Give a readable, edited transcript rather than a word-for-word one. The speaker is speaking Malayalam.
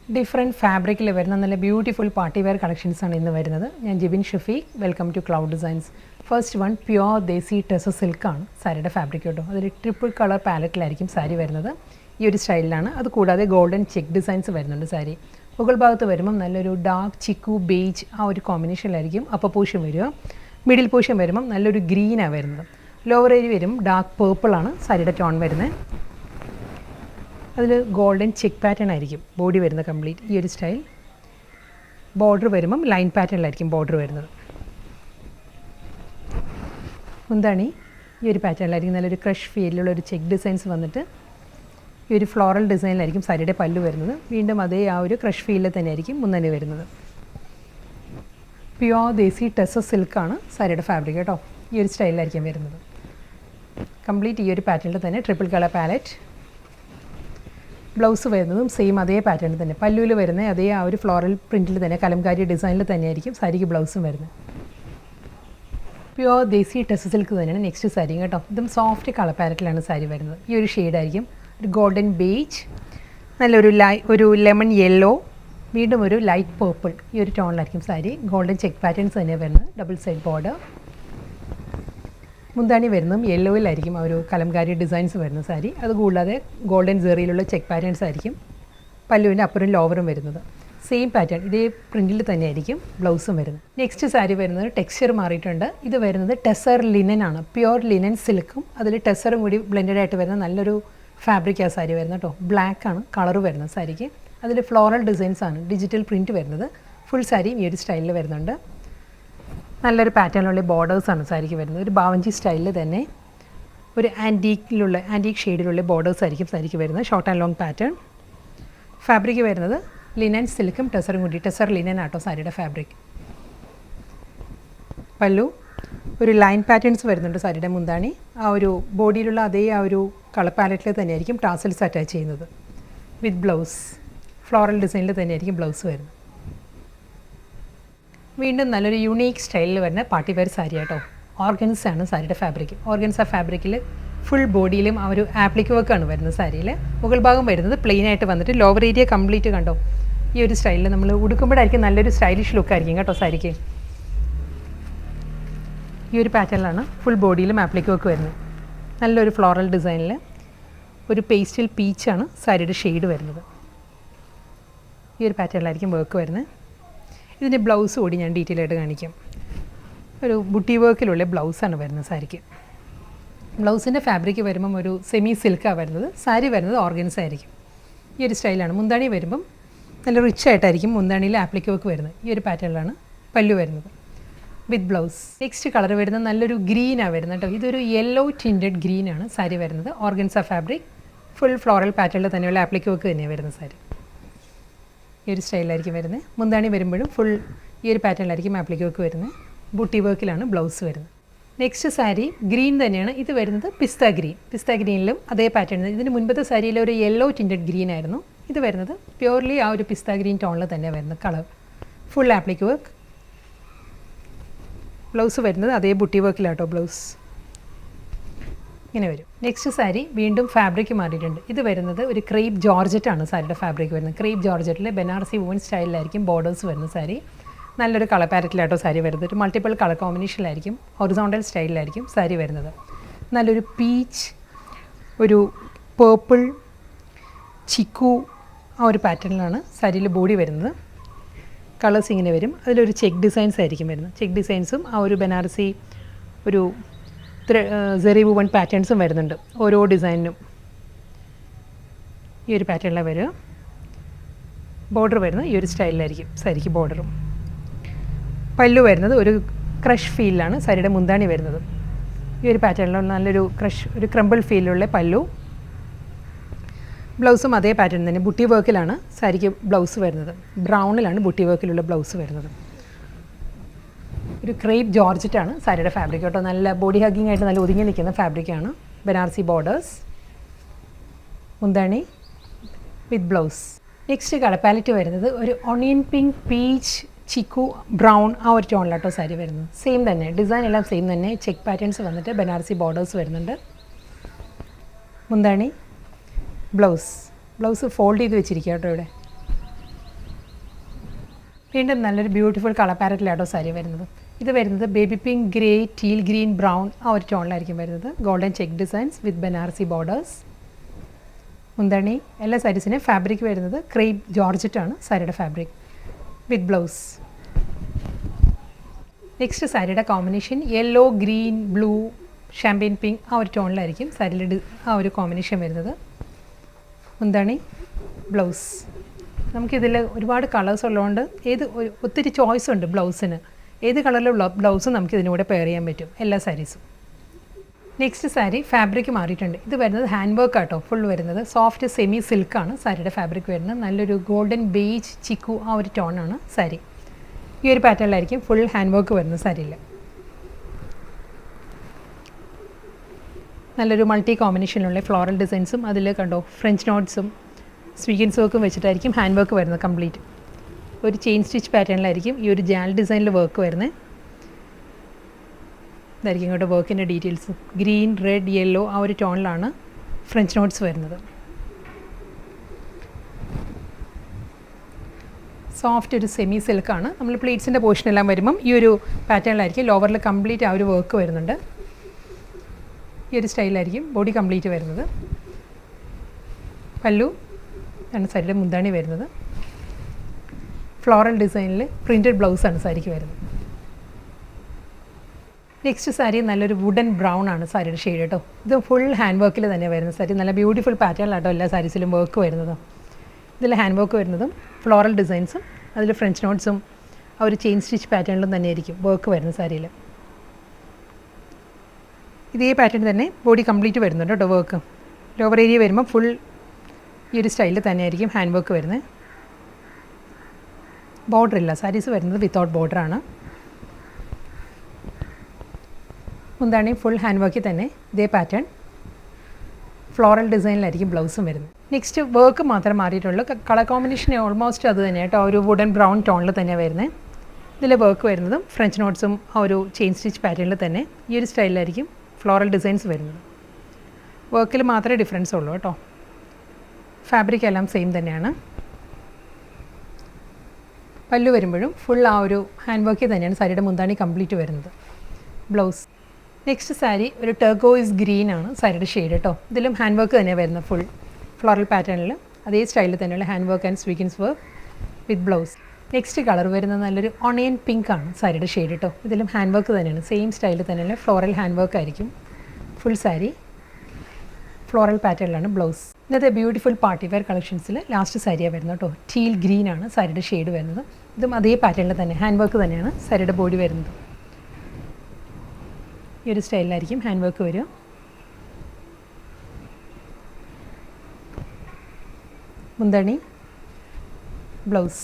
ഡിഫറെൻറ്റ് ഫാബ്രിക്കിൽ വരുന്ന നല്ല ബ്യൂട്ടിഫുൾ പാർട്ടി വെയർ കളക്ഷൻസാണ് ഇന്ന് വരുന്നത്. ഞാൻ Jibin Shafeeq, welcome to cloud designs. First one pure desi tussar സിൽക്കാണ് സാരിയുടെ ഫാബ്രിക് കേട്ടോ. അതൊരു ട്രിപ്പിൾ കളർ പാലറ്റിലായിരിക്കും സാരി വരുന്നത്. ഈ ഒരു സ്റ്റൈലിലാണ്. അത് കൂടാതെ ഗോൾഡൻ ചെക്ക് ഡിസൈൻസ് വരുന്നുണ്ട് സാരി. മുകൾ ഭാഗത്ത് വരുമ്പം നല്ലൊരു ഡാർക്ക് ചിക്കു ബേജ് ആ ഒരു കോമ്പിനേഷനിലായിരിക്കും അപ്പർ പോർഷൻ വരിക. മിഡിൽ പോർഷൻ വരുമ്പം നല്ലൊരു ഗ്രീനാണ് വരുന്നത്. ലോവർ ഏരിയ വരും ഡാർക്ക് പേർപ്പിളാണ് സാരിയുടെ ടോൺ വരുന്നത്. അതിൽ ഗോൾഡൻ ചെക്ക് പാറ്റേൺ ആയിരിക്കും ബോഡി വരുന്നത് കംപ്ലീറ്റ്. ഈ ഒരു സ്റ്റൈൽ ബോർഡർ വരുമ്പം ലൈൻ പാറ്റേണിലായിരിക്കും ബോർഡർ വരുന്നത്. മുന്താണി ഈ ഒരു പാറ്റേണിലായിരിക്കും നല്ലൊരു ക്രഷ് ഫീലിലുള്ള ഒരു ചെക്ക് ഡിസൈൻസ് വന്നിട്ട് ഈ ഒരു ഫ്ലോറൽ ഡിസൈനിലായിരിക്കും സാരിയുടെ പല്ലു വരുന്നത്. വീണ്ടും അതേ ആ ഒരു ക്രഷ് ഫീലിൽ തന്നെയായിരിക്കും മുന്നണി വരുന്നത്. പ്യുവർ ദേസി ടെസർ സിൽക്കാണ് സാരിയുടെ ഫാബ്രിക് കേട്ടോ. ഈ ഒരു സ്റ്റൈലിലായിരിക്കും വരുന്നത്. കംപ്ലീറ്റ് ഈ ഒരു പാറ്റേണിൽ തന്നെ ട്രിപ്പിൾ കളർ പാലറ്റ്. ബ്ലൗസ് വരുന്നതും സെയിം അതേ പാറ്റേണിൽ തന്നെ. പല്ലുവിൽ വരുന്ന അതേ ആ ഒരു ഫ്ലോറൽ പ്രിൻറ്റിൽ തന്നെ കലംകാരി ഡിസൈനിൽ തന്നെയായിരിക്കും സാരിക്ക് ബ്ലൗസും വരുന്നത്. പ്യുവർ ദേസി ടെസർ സിൽക്ക് തന്നെയാണ് നെക്സ്റ്റ് സാരി കേട്ടോ. ഇതും സോഫ്റ്റ് കളർ പാലറ്റിലാണ് സാരി വരുന്നത്. ഈ ഒരു ഷെയ്ഡായിരിക്കും ഒരു ഗോൾഡൻ ബേജ്, നല്ലൊരു ഒരു ലെമൺ യെല്ലോ, വീണ്ടും ഒരു ലൈറ്റ് പേർപ്പിൾ. ഈ ഒരു ടോണിലായിരിക്കും സാരി. ഗോൾഡൻ ചെക്ക് പാറ്റേൺസ് തന്നെയാണ് വരുന്നത്. Double side border. മുന്താണി വരുന്നതും യെല്ലോയിലായിരിക്കും ആ ഒരു കലംകാരി ഡിസൈൻസ് വരുന്ന സാരി. അതുകൂടാതെ ഗോൾഡൻ സെറിയിലുള്ള ചെക്ക് പാറ്റേൺസ് ആയിരിക്കും പല്ലുവിൻ്റെ അപ്പുറം ലോവറും വരുന്നത്. സെയിം പാറ്റേൺ ഇതേ പ്രിൻറ്റിൽ തന്നെയായിരിക്കും ബ്ലൗസും വരുന്നത്. നെക്സ്റ്റ് സാരി വരുന്നത് ടെക്സ്ചർ മാറിയിട്ടുണ്ട്. ഇത് വരുന്നത് ടെസർ ലിനൻ ആണ്. പ്യുവർ ലിനൻ സിൽക്കും അതിൽ ടെസറും കൂടി ബ്ലെൻഡഡ് ആയിട്ട് വരുന്ന നല്ലൊരു ഫാബ്രിക് ആ സാരി വരുന്നത് കേട്ടോ. ബ്ലാക്ക് ആണ് കളർ വരുന്നത് സാരിക്ക്. അതിൽ ഫ്ലോറൽ ഡിസൈൻസ് ആണ് ഡിജിറ്റൽ പ്രിൻറ്റ് വരുന്നത്. ഫുൾ സാരിയും ഈ ഒരു സ്റ്റൈലിൽ വരുന്നുണ്ട്. നല്ലൊരു പാറ്റേണിലുള്ള ബോർഡേഴ്സാണ് സാരിക്ക് വരുന്നത്. ഒരു ബാവഞ്ചി സ്റ്റൈലിൽ തന്നെ ഒരു ആൻറ്റീക്ക് ഷെയ്ഡിലുള്ള ബോർഡേഴ്സ് ആയിരിക്കും സാരിക്ക് വരുന്നത്. Short and long pattern. Fabric വരുന്നത് ലിനൻ സിൽക്കും ടെസറും കൂടി. ടെസർ ലിനൻ ആട്ടോ സാരിയുടെ ഫാബ്രിക്. പല്ലു ഒരു ലൈൻ പാറ്റേൺസ് വരുന്നുണ്ട് സാരിയുടെ. മുന്താണി ആ ഒരു ബോഡിയിലുള്ള അതേ ആ ഒരു കളർ പാലറ്റിൽ തന്നെയായിരിക്കും ടാസൽസ് അറ്റാച്ച് ചെയ്യുന്നത്. വിത്ത് ബ്ലൗസ് ഫ്ലോറൽ ഡിസൈനിൽ തന്നെയായിരിക്കും ബ്ലൗസ് വരുന്നത്. വീണ്ടും നല്ലൊരു യുണീക്ക് സ്റ്റൈലിൽ വരുന്ന പാർട്ടി വെയർ സാരി കേട്ടോ. ഓർഗൻസ ആണ് സാരിയുടെ ഫാബ്രിക്. ഓർഗൻസ ഫാബ്രിക്കിൽ ഫുൾ ബോഡിയിലും ആ ഒരു ആപ്ലിക് വർക്കാണ് വരുന്നത് സാരിയിൽ. മുകൾ ഭാഗം വരുന്നത് പ്ലെയിൻ ആയിട്ട് വന്നിട്ട് ലോവർ ഏരിയ കംപ്ലീറ്റ് കണ്ടോ. ഈ ഒരു സ്റ്റൈലിൽ നമ്മൾ ഉടുക്കുമ്പോഴായിരിക്കും നല്ലൊരു സ്റ്റൈലിഷ് ലുക്കായിരിക്കും കേട്ടോ സാരിക്ക്. ഈ ഒരു പാറ്റേണിലാണ് ഫുൾ ബോഡിയിലും ആപ്ലിക് വർക്ക് വരുന്നത്. നല്ലൊരു ഫ്ലോറൽ ഡിസൈനിൽ ഒരു പേസ്റ്റൽ പീച്ചാണ് സാരിയുടെ ഷെയ്ഡ് വരുന്നത്. ഈ ഒരു പാറ്റേണിലായിരിക്കും വർക്ക് വരുന്നത്. ഇതിൻ്റെ ബ്ലൗസ് കൂടി ഞാൻ ഡീറ്റെയിൽ ആയിട്ട് കാണിക്കാം. ഒരു ബുട്ടി വർക്കിലുള്ള ബ്ലൗസാണ് വരുന്നത് സാരിക്ക്. ബ്ലൗസിൻ്റെ ഫാബ്രിക് വരുമ്പം ഒരു സെമി സിൽക്കാണ് വരുന്നത്. സാരി വരുന്നത് ഓർഗൻസ ആയിരിക്കും. ഈ ഒരു സ്റ്റൈലാണ്. മുന്താണി വരുമ്പം നല്ല റിച്ച് ആയിട്ടായിരിക്കും മുന്താണിയിൽ ആപ്ലിക് വർക്ക് വരുന്നത്. ഈ ഒരു പാറ്റേണിലാണ് പല്ലു വരുന്നത് വിത്ത് ബ്ലൗസ്. നെക്സ്റ്റ് കളർ വരുന്നത് നല്ലൊരു ഗ്രീനാണ് വരുന്നത് കേട്ടോ. ഇതൊരു യെല്ലോ ടിൻറ്റഡ് ഗ്രീനാണ് സാരി വരുന്നത്. ഓർഗൻസ ഫാബ്രിക് ഫുൾ ഫ്ലോറൽ പാറ്റേണിൽ തന്നെയുള്ള ആപ്ലിക് വർക്ക് തന്നെയാണ് വരുന്നത് സാരി. ഈ ഒരു സ്റ്റൈലിലായിരിക്കും വരുന്നത്. മുന്താണി വരുമ്പോഴും ഫുൾ ഈ ഒരു പാറ്റേണിലായിരിക്കും ആപ്ലിക് വർക്ക് വരുന്നത്. ബുട്ടി വർക്കിലാണ് ബ്ലൗസ് വരുന്നത്. നെക്സ്റ്റ് സാരി ഗ്രീൻ തന്നെയാണ്. ഇത് വരുന്നത് പിസ്ത ഗ്രീൻ. പിസ്ത ഗ്രീനിലും അതേ പാറ്റേൺ. ഇതിന് മുൻപത്തെ സാരിയിൽ ഒരു യെല്ലോ ടിൻറ്റഡ് ഗ്രീൻ ആയിരുന്നു. ഇത് വരുന്നത് പ്യുവർലി ആ ഒരു പിസ്ത ഗ്രീൻ ടോണിൽ തന്നെയാണ് വരുന്നത് colour. Full appliqué work. Blouse വരുന്നത് അതേ ബുട്ടി വർക്കിലാട്ടോ ബ്ലൗസ്. ഇങ്ങനെ വരും. നെക്സ്റ്റ് സാരി വീണ്ടും ഫാബ്രിക് മാറിയിട്ടുണ്ട്. ഇത് വരുന്നത് ഒരു ക്രേപ്പ് ജോർജറ്റ് ആണ് സാരിയുടെ ഫാബ്രിക് വരുന്നത്. ക്രേപ്പ് ജോർജറ്റിൽ ബനാറസി വുമൺ സ്റ്റൈലിലായിരിക്കും ബോർഡേഴ്സ് വരുന്ന സാരി. നല്ലൊരു കളർ പാലറ്റിലാട്ടോ സാരി വരുന്നത്. ഒരു മൾട്ടിപ്പിൾ കളർ കോമ്പിനേഷനിലായിരിക്കും ഹൊറിസോണ്ടൽ സ്റ്റൈലിലായിരിക്കും സാരി വരുന്നത്. നല്ലൊരു പീച്ച്, ഒരു പേർപ്പിൾ, ചിക്കു ആ ഒരു പാറ്റേണിലാണ് സാരിയിൽ ബോഡി വരുന്നത്. കളേഴ്സ് ഇങ്ങനെ വരും. അതിലൊരു ചെക്ക് ഡിസൈൻസ് ആയിരിക്കും വരുന്നത്. ചെക്ക് ഡിസൈൻസും ആ ഒരു ബനാറസി ഒരു സെറി വുമൺ പാറ്റേൺസും വരുന്നുണ്ട് ഓരോ ഡിസൈനിനും. ഈ ഒരു പാറ്റേണിലാണ് വരിക. ബോർഡർ വരുന്നത് ഈ ഒരു സ്റ്റൈലിലായിരിക്കും സാരിക്ക് ബോർഡറും. പല്ലു വരുന്നത് ഒരു ക്രഷ് ഫീലിലാണ് സാരിയുടെ മുന്താണി വരുന്നത്. ഈ ഒരു പാറ്റേണിലുള്ള നല്ലൊരു ഒരു ക്രംബിൾ ഫീലിലുള്ള പല്ലു. ബ്ലൗസും അതേ പാറ്റേൺ തന്നെ ബുട്ടി വർക്കിലാണ് സാരിക്ക് ബ്ലൗസ് വരുന്നത്. ബ്രൗണിലാണ് ബുട്ടി വർക്കിലുള്ള ബ്ലൗസ് വരുന്നത്. ഒരു ക്രേപ്പ് ജോർജറ്റാണ് സാരിയുടെ ഫാബ്രിക് കേട്ടോ. നല്ല ബോഡി ഹഗ്ഗിങ് ആയിട്ട് നല്ല ഒതുങ്ങി നിൽക്കുന്ന ഫാബ്രിക്കാണ്. ബനാറസി ബോർഡേഴ്സ്. മുന്താണി with blouse. Next colour palette വരുന്നത് ഒരു onion pink, peach, chikoo, brown ആ ഒരു ടോണിലാട്ടോ സാരി വരുന്നത്. സെയിം തന്നെ ഡിസൈൻ എല്ലാം സെയിം തന്നെ. ചെക്ക് പാറ്റേൺസ് വന്നിട്ട് ബനാറസി ബോർഡേഴ്സ് വരുന്നുണ്ട്. മുന്താണി ബ്ലൗസ് ഫോൾഡ് ചെയ്ത് വെച്ചിരിക്കുക കേട്ടോ. ഇവിടെ വീണ്ടും നല്ലൊരു ബ്യൂട്ടിഫുൾ കളർ പാരറ്റിലാട്ടോ സാരി വരുന്നത്. ഇത് വരുന്നത് baby pink, grey, teal green, brown ആ ഒരു ടോണിലായിരിക്കും വരുന്നത്. ഗോൾഡൻ ചെക്ക് ഡിസൈൻസ് വിത്ത് ബനാറസി ബോർഡേഴ്സ്. മുന്താണി എല്ലാ സാരീസിനും ഫാബ്രിക് വരുന്നത് ക്രേപ്പ് ജോർജറ്റ് ആണ് സാരിയുടെ ഫാബ്രിക് വിത്ത് ബ്ലൗസ്. നെക്സ്റ്റ് സാരിയുടെ combination yellow, green, blue, champagne pink ആ ഒരു ടോണിലായിരിക്കും സാരിയുടെ ആ ഒരു കോമ്പിനേഷൻ വരുന്നത്. മുന്താണി, ബ്ലൗസ്. നമുക്കിതിൽ ഒരുപാട് കളേഴ്സ് ഉള്ളതുകൊണ്ട് ഒത്തിരി ചോയ്സ് ഉണ്ട് ബ്ലൗസിന്. ഏത് കളറിലുള്ള ബ്ലൗസും നമുക്ക് ഇതിനൂടെ പെയർ ചെയ്യാൻ പറ്റും എല്ലാ സാരീസും. നെക്സ്റ്റ് സാരി ഫാബ്രിക് മാറിയിട്ടുണ്ട്. ഇത് വരുന്നത് ഹാൻഡ് വർക്ക് ആട്ടോ ഫുൾ വരുന്നത്. സോഫ്റ്റ് സെമി സിൽക്കാണ് സാരിയുടെ ഫാബ്രിക് വരുന്നത്. നല്ലൊരു ഗോൾഡൻ ബേജ് ചിക്കു ആ ഒരു ടോണാണ് സാരി. ഈ ഒരു പാറ്റേണിലായിരിക്കും ഫുൾ ഹാൻഡ് വർക്ക് വരുന്നത് സാരിയിൽ. നല്ലൊരു മൾട്ടി കോമ്പിനേഷനിലുള്ള ഫ്ലോറൽ ഡിസൈൻസും അതിൽ കണ്ടോ ഫ്രഞ്ച് നോട്ട്സും സ്വീഗൻസ് വർക്കും വെച്ചിട്ടായിരിക്കും ഹാൻഡ് വർക്ക് വരുന്നത് കംപ്ലീറ്റ്. ഒരു ചെയിൻ സ്റ്റിച്ച് പാറ്റേണിലായിരിക്കും ഈ ഒരു ജാൽ ഡിസൈനിൽ വർക്ക് വരുന്നത്. ഇതായിരിക്കും ഇങ്ങോട്ട് വർക്കിൻ്റെ ഡീറ്റെയിൽസ്. ഗ്രീൻ, റെഡ്, യെല്ലോ ആ ഒരു ടോണിലാണ് ഫ്രഞ്ച് നോട്ട്സ് വരുന്നത്. സോഫ്റ്റ് ഒരു സെമി സിൽക്കാണ്. നമ്മൾ പ്ലീറ്റ്സിൻ്റെ പോർഷനെല്ലാം വരുമ്പം ഈ ഒരു പാറ്റേണിലായിരിക്കും ലോവറിൽ കംപ്ലീറ്റ് ആ ഒരു വർക്ക് വരുന്നുണ്ട്. ഈ ഒരു സ്റ്റൈലായിരിക്കും ബോഡി കംപ്ലീറ്റ് വരുന്നത്. പല്ലു ആണ് സാരിയുടെ മുന്താണി വരുന്നത്. ഫ്ലോറൽ ഡിസൈനിൽ പ്രിൻറ്റഡ് ബ്ലൗസാണ് സാരിക്ക് വരുന്നത്. നെക്സ്റ്റ് സാരി നല്ലൊരു വുഡൻ ബ്രൗൺ ആണ് സാരിയുടെ ഷെയ്ഡ് കേട്ടോ. ഇത് ഫുൾ ഹാൻഡ് വർക്കിൽ തന്നെ വരുന്ന സാരി. നല്ല ബ്യൂട്ടിഫുൾ പാറ്റേണിലാട്ടോ എല്ലാ സാരീസിലും വർക്ക് വരുന്നത്. ഇതിൽ ഹാൻഡ് വർക്ക് വരുന്നതും ഫ്ലോറൽ ഡിസൈൻസും അതിൽ ഫ്രഞ്ച് നോട്ട്സും ആ ഒരു ചെയിൻ സ്റ്റിച്ച് പാറ്റേണിലും തന്നെയായിരിക്കും വർക്ക് വരുന്ന സാരിയിൽ. ഇതേ പാറ്റേൺ തന്നെ ബോഡി കംപ്ലീറ്റ് വരുന്നുണ്ട് കേട്ടോ വർക്ക്. ലോവർ ഏരിയ വരുമ്പോൾ ഫുൾ ഈ ഒരു സ്റ്റൈലിൽ തന്നെയായിരിക്കും ഹാൻഡ് വർക്ക് വരുന്നത്. ബോർഡർ ഇല്ല, സാരീസ് വരുന്നത് വിത്തൗട്ട് ബോർഡറാണ്. മുന്താണി ഫുൾ ഹാൻഡ് വർക്കിൽ തന്നെ ഇതേ പാറ്റേൺ ഫ്ലോറൽ ഡിസൈനിലായിരിക്കും ബ്ലൗസും വരുന്നത്. നെക്സ്റ്റ് വർക്ക് മാത്രം മാറിയിട്ടുള്ളൂ. കളർ കോമ്പിനേഷൻ ഓൾമോസ്റ്റ് അത് തന്നെ കേട്ടോ. ഒരു വുഡൻ ബ്രൗൺ ടോണിൽ തന്നെ വരുന്നത്. ഇതിൽ വർക്ക് വരുന്നതും ഫ്രഞ്ച് നോട്ട്സും ആ ഒരു ചെയിൻ സ്റ്റിച്ച് പാറ്റേണിൽ തന്നെ ഈ ഒരു സ്റ്റൈലിലായിരിക്കും ഫ്ലോറൽ ഡിസൈൻസ് വരുന്നത്. വർക്കിൽ മാത്രമേ ഡിഫറൻസ് ഉള്ളൂ കേട്ടോ. ഫാബ്രിക് എല്ലാം സെയിം തന്നെയാണ്. പല്ലു വരുമ്പോഴും ഫുൾ ആ ഒരു ഹാൻഡ് വർക്കിൽ തന്നെയാണ് സാരിയുടെ മുന്താണി കംപ്ലീറ്റ് വരുന്നത്. ബ്ലൗസ്. നെക്സ്റ്റ് സാരി ഒരു ടെർക്കോയിസ് ഗ്രീൻ ആണ് സാരിയുടെ ഷെയ്ഡ് കേട്ടോ. ഇതിലും ഹാൻഡ് വർക്ക് തന്നെയാണ് വരുന്നത്. ഫുൾ ഫ്ലോറൽ പാറ്റേണിൽ അതേ സ്റ്റൈലിൽ തന്നെയുള്ള hand work and sequins work with blouse. Next colour വരുന്നത് നല്ലൊരു ഓണിയൻ പിങ്ക് ആണ് സാരിയുടെ ഷെയ്ഡ് കേട്ടോ. ഇതിലും ഹാൻഡ് വർക്ക് തന്നെയാണ്. സെയിം സ്റ്റൈലിൽ തന്നെയുള്ള ഫ്ലോറൽ ഹാൻഡ് വർക്ക് ആയിരിക്കും ഫുൾ സാരി. ഫ്ലോറൽ പാറ്റേണിലാണ് ബ്ലൗസ്. ഇന്നത്തെ ബ്യൂട്ടിഫുൾ പാർട്ടി വെയർ കളക്ഷൻസിൽ ലാസ്റ്റ് സാരിയാണ് വരുന്നത് കേട്ടോ. ടീൽ ഗ്രീൻ ആണ് സാരിയുടെ ഷെയ്ഡ് വരുന്നത്. ഇതും അതേ പാറ്റേണിൽ തന്നെ ഹാൻഡ് വർക്ക് തന്നെയാണ് സാരിയുടെ ബോഡി വരുന്നത്. ഈ ഒരു സ്റ്റൈലിലായിരിക്കും ഹാൻഡ് വർക്ക് വരിക. മുന്താണി, ബ്ലൗസ്.